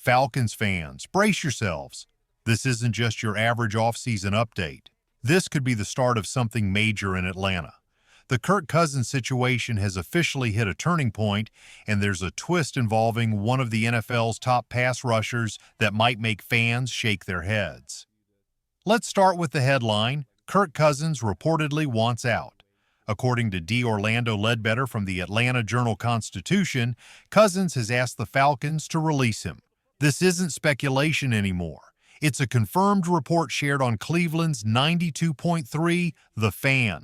Falcons fans, brace yourselves. This isn't just your average offseason update. This could be the start of something major in Atlanta. The Kirk Cousins situation has officially hit a turning point, and there's a twist involving one of the NFL's top pass rushers that might make fans shake their heads. Let's start with the headline: Kirk Cousins reportedly wants out. According to D. Orlando Ledbetter from the Atlanta Journal-Constitution, Cousins has asked the Falcons to release him. This isn't speculation anymore. It's a confirmed report shared on Cleveland's 92.3 The Fan.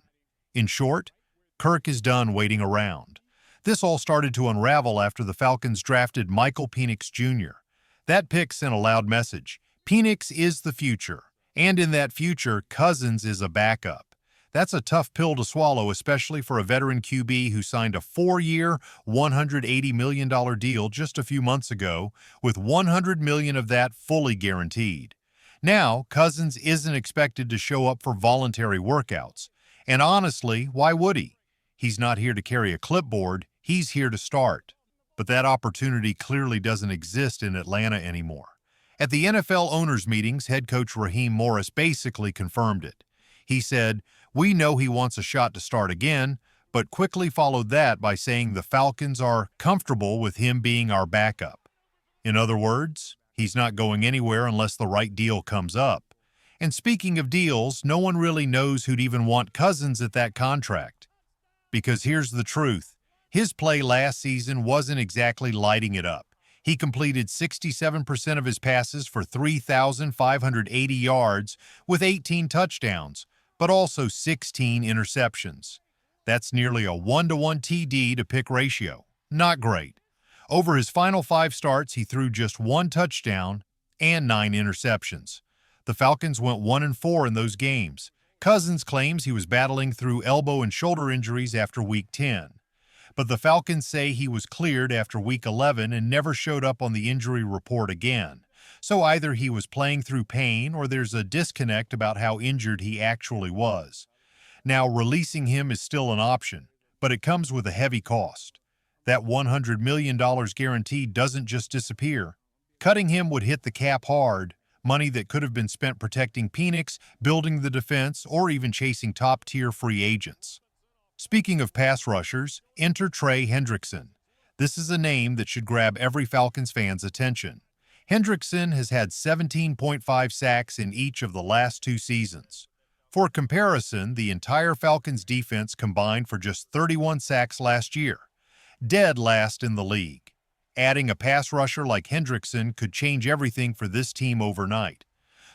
In short, Kirk is done waiting around. This all started to unravel after the Falcons drafted Michael Penix Jr. That pick sent a loud message. Penix is the future, and in that future, Cousins is a backup. That's a tough pill to swallow, especially for a veteran QB who signed a 4-year, $180 million deal just a few months ago, with $100 million of that fully guaranteed. Now, Cousins isn't expected to show up for voluntary workouts. And honestly, why would he? He's not here to carry a clipboard, he's here to start. But that opportunity clearly doesn't exist in Atlanta anymore. At the NFL owners' meetings, head coach Raheem Morris basically confirmed it. He said, "We know he wants a shot to start again," but quickly followed that by saying the Falcons are comfortable with him being our backup. In other words, he's not going anywhere unless the right deal comes up. And speaking of deals, no one really knows who'd even want Cousins at that contract. Because here's the truth. His play last season wasn't exactly lighting it up. He completed 67% of his passes for 3,580 yards with 18 touchdowns, but also 16 interceptions. That's nearly a 1-to-1 TD to pick ratio. Not great. Over his final 5 starts, he threw just 1 touchdown and 9 interceptions. The Falcons went 1-4 in those games. Cousins claims he was battling through elbow and shoulder injuries after Week 10. But the Falcons say he was cleared after Week 11 and never showed up on the injury report again. So either he was playing through pain or there's a disconnect about how injured he actually was. Now, releasing him is still an option, but it comes with a heavy cost. That $100 million guaranteed doesn't just disappear. Cutting him would hit the cap hard, money that could have been spent protecting Penix, building the defense, or even chasing top-tier free agents. Speaking of pass rushers, enter Trey Hendrickson. This is a name that should grab every Falcons fan's attention. Hendrickson has had 17.5 sacks in each of the last 2 seasons. For comparison, the entire Falcons defense combined for just 31 sacks last year, dead last in the league. Adding a pass rusher like Hendrickson could change everything for this team overnight.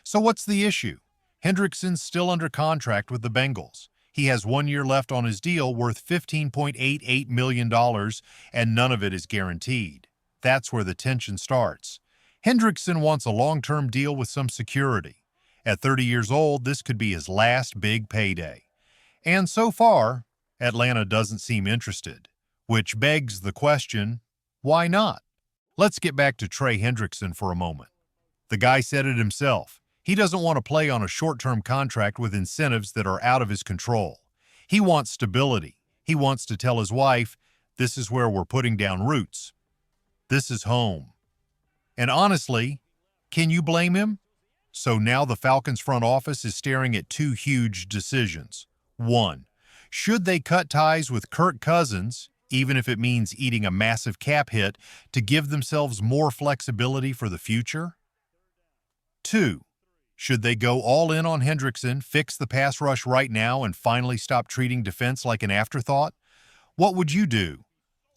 So what's the issue? Hendrickson's still under contract with the Bengals. He has 1 year left on his deal worth $15.88 million, and none of it is guaranteed. That's where the tension starts. Hendrickson wants a long-term deal with some security. At 30 years old, this could be his last big payday. And so far, Atlanta doesn't seem interested, which begs the question, why not? Let's get back to Trey Hendrickson for a moment. The guy said it himself. He doesn't want to play on a short-term contract with incentives that are out of his control. He wants stability. He wants to tell his wife, this is where we're putting down roots. This is home. And honestly, can you blame him? So now the Falcons front office is staring at 2 huge decisions. 1, should they cut ties with Kirk Cousins, even if it means eating a massive cap hit, to give themselves more flexibility for the future? 2, should they go all in on Hendrickson, fix the pass rush right now, and finally stop treating defense like an afterthought? What would you do?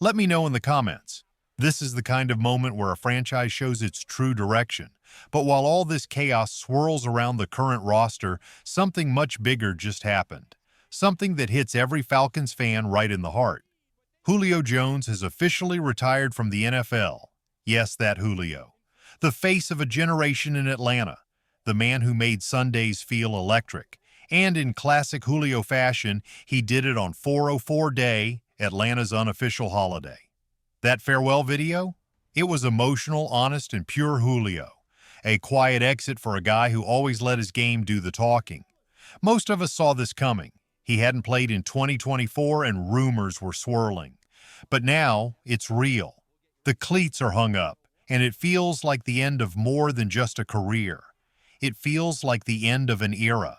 Let me know in the comments. This is the kind of moment where a franchise shows its true direction. But while all this chaos swirls around the current roster, something much bigger just happened. Something that hits every Falcons fan right in the heart. Julio Jones has officially retired from the NFL. Yes, that Julio. The face of a generation in Atlanta. The man who made Sundays feel electric. And in classic Julio fashion, he did it on 404 Day, Atlanta's unofficial holiday. That farewell video? It was emotional, honest, and pure Julio. A quiet exit for a guy who always let his game do the talking. Most of us saw this coming. He hadn't played in 2024 and rumors were swirling. But now, it's real. The cleats are hung up, and it feels like the end of more than just a career. It feels like the end of an era.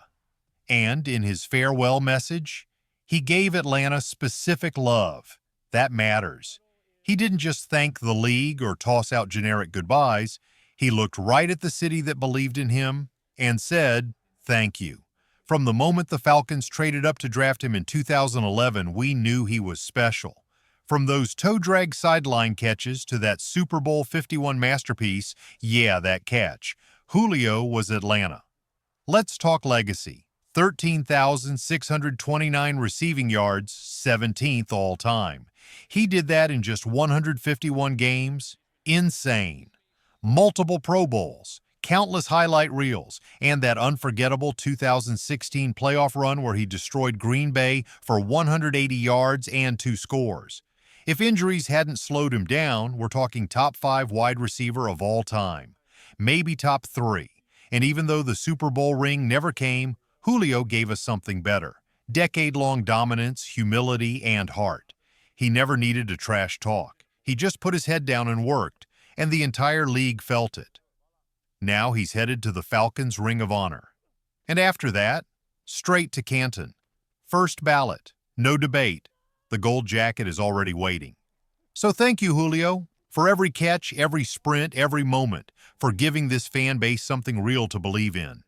And in his farewell message, he gave Atlanta specific love. That matters. He didn't just thank the league or toss out generic goodbyes. He looked right at the city that believed in him and said, "Thank you." From the moment the Falcons traded up to draft him in 2011, we knew he was special. From those toe-drag sideline catches to that Super Bowl 51 masterpiece, yeah, that catch, Julio was Atlanta. Let's talk legacy. 13,629 receiving yards, 17th all-time. He did that in just 151 games. Insane. Multiple Pro Bowls, countless highlight reels, and that unforgettable 2016 playoff run where he destroyed Green Bay for 180 yards and 2 scores. If injuries hadn't slowed him down, we're talking top 5 wide receiver of all time. Maybe top 3. And even though the Super Bowl ring never came, Julio gave us something better. Decade-long dominance, humility, and heart. He never needed to trash talk. He just put his head down and worked, and the entire league felt it. Now he's headed to the Falcons' Ring of Honor. And after that, straight to Canton. First ballot, no debate. The gold jacket is already waiting. So thank you, Julio, for every catch, every sprint, every moment, for giving this fan base something real to believe in.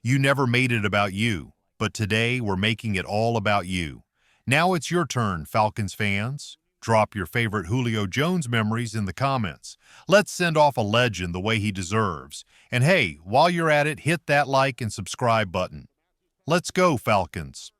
You never made it about you, but today we're making it all about you. Now it's your turn, Falcons fans. Drop your favorite Julio Jones memories in the comments. Let's send off a legend the way he deserves. And hey, while you're at it, hit that like and subscribe button. Let's go, Falcons.